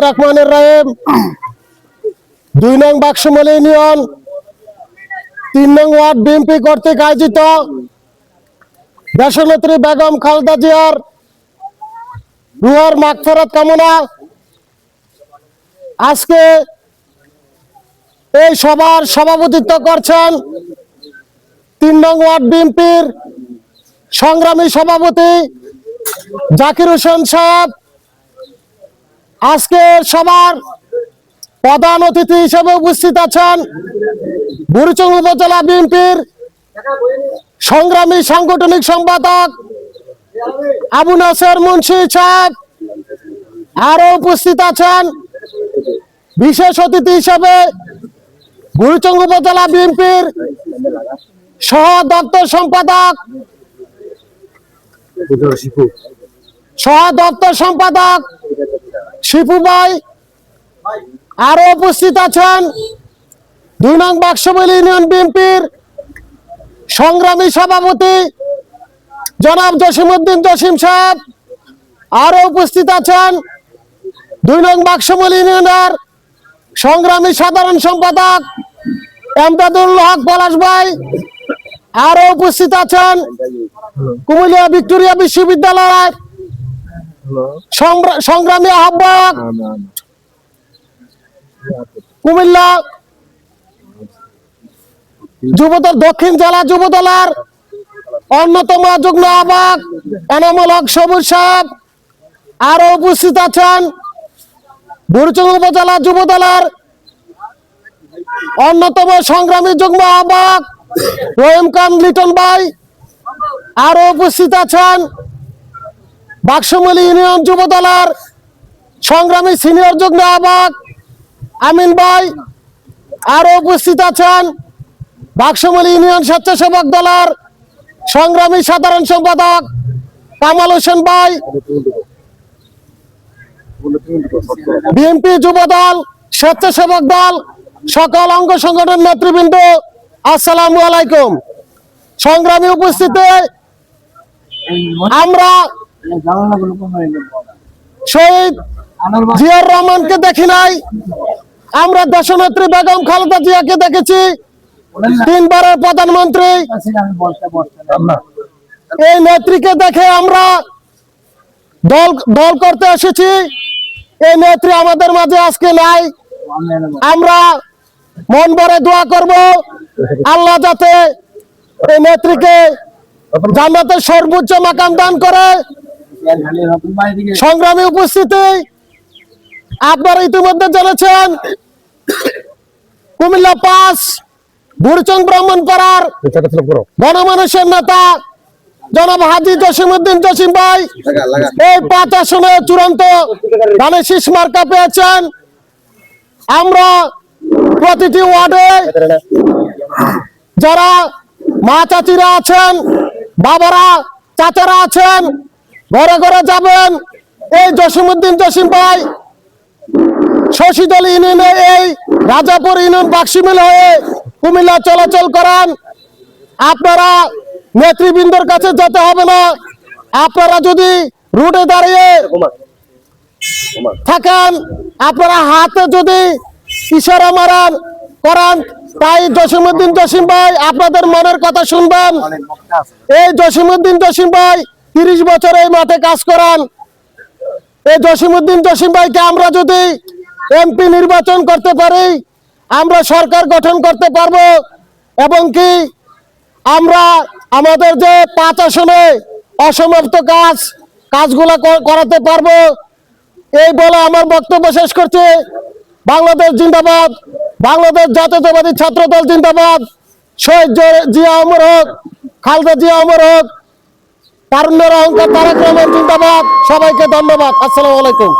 রহমানুর রহিম ২ নং বাক্সমল ইউনিয়ন ৩ নং ওয়ার্ড বিএনপি কর্তৃক আয়োজিত দেশনেত্রী বেগম খালেদা জিয়ার রুহের মাগফিরাত কামনা আজকে এই সভার সভাপতিত্ব করছেন ৩ নং ওয়ার্ড বিএনপির সংগ্রামী সভাপতি জাকির হোসেন সাহেব। আজকে সবার প্রধান অতিথি হিসেবে উপস্থিত আছেন বুড়িচং উপজেলা বিএনপির সংগ্রামী সাংগঠনিক সম্পাদক আবু নাসের মুন্সি সাহেব। আরো উপস্থিত আছেন বিশেষ অতিথি হিসেবে বুড়িচং উপজেলা বিএনপির সহ দপ্তর সম্পাদক শিপু ভাই। আরো উপস্থিত আছেন ২ নং বাক্সমল ইউনিয়ন বিএনপির সংগ্রামী সভাপতি জনাব জসিমউদ্দিন জসিম সাহেব। আরো উপস্থিত আছেন ২ নং বাক্সমল ইউনিয়নের সংগ্রামী সাধারণ সম্পাদক এমদাদুল হক পলাশ ভাই। আরো উপস্থিত আছেন কুমিল্লা ভিক্টোরিয়া বিশ্ববিদ্যালয়ের সংগ্রামী আহ্বায়ক কুমিল্লা যুবদল দক্ষিণ জেলা যুবদলের অন্যতম যুগ্ম আহ্বায়ক এনামুল হক সবুজ সাহেব। আরো উপস্থিত আছেন বুড়িচং উপজেলা যুবদলের অন্যতম সংগ্রামী যুগ্ম আহ্বায়ক রহিম খান লিটন ভাই। আরো উপস্থিত আছেন বাক্সমল ইউনিয়ন যুবদলের সংগ্রামী সিনিয়র যুগ্ম আহ্বায়ক আমিন ভাই। আরো উপস্থিত আছেন বাক্সমল ইউনিয়ন স্বেচ্ছাসেবক দলের সংগ্রামী সাধারণ সম্পাদক কামাল হোসেন ভাই। বিএনপি যুবদল স্বেচ্ছাসেবক দল সকল অঙ্গ সংগঠন নেতৃবৃন্দ আসসালামু আলাইকুম। সংগ্রামী উপস্থিতি, আমরা শহীদ জিয়াউর রহমানকে দেখি নাই, আমরা দেশনেত্রী বেগম খালেদা জিয়াকে দেখেছি, 3 বারের প্রধানমন্ত্রী। এই নেত্রীকে দেখে আমরা দল করতে এসেছি। এই নেত্রী আমাদের মাঝে আজকে নাই। আমরা মন ভরে দোয়া করব আল্লাহ যাতে এই নেত্রীকে জান্নাতের সর্বোচ্চ মাকাম দান করে। সংগ্রামী উপস্থিতি, আপনারা ইতিমধ্যে জেনেছেন কুমিল্লা 5 বুড়িচং ব্রাহ্মণপাড়ার গণমানুষের নেতা জনাব হাজী জসিমউদ্দিন জসিম ভাই এই 5 আসনে চূড়ান্ত ধানের শীষ মার্কা পেয়েছেন। আমরা প্রতিটি ওয়ার্ডে যারা মা চাচিরা আছেন, বাবারা চাচারা আছেন, ঘরে ঘরে যাবেন। এই জসিমউদ্দিন জসিম ভাই শশীদল ইউনিয়নে এই রাজাপুর ইউনিয়ন বাক্সিমিল হয়ে কুমিল্লা চলাচল করেন। আপনারা নেতৃবৃন্দর কাছে যেতে হবে না, আপনারা যদি রুটে দাঁড়িয়ে থাকেন, আপনারা হাতে যদি ইশারা মারান করান, তাই জসিমউদ্দিন জসিম ভাই আপনাদের মনের কথা শুনবেন। এই জসিমউদ্দিন জসিম ভাই 30 বছর এই মাঠে কাজ করেন। এই জসিমউদ্দিন জসিম ভাইকে আমরা যদি এমপি নির্বাচন করতে পারি, আমরা সরকার গঠন করতে পারবো এবং কি আমরা আমাদের যে 5 আসনে অসমাপ্ত কাজগুলো করাতে পারবো। এই বলে আমার বক্তব্য শেষ করছি। বাংলাদেশ জিন্দাবাদ, বাংলাদেশ জাতীয়তাবাদী ছাত্র দল জিন্দাবাদ, শহীদ জিয়া অমর হোক, খালেদা জিয়া অমর হোক, তারুণ্যের অহংকার তারেক রহমান জিন্দাবাদ। সবাইকে ধন্যবাদ। আসসালামু আলাইকুম।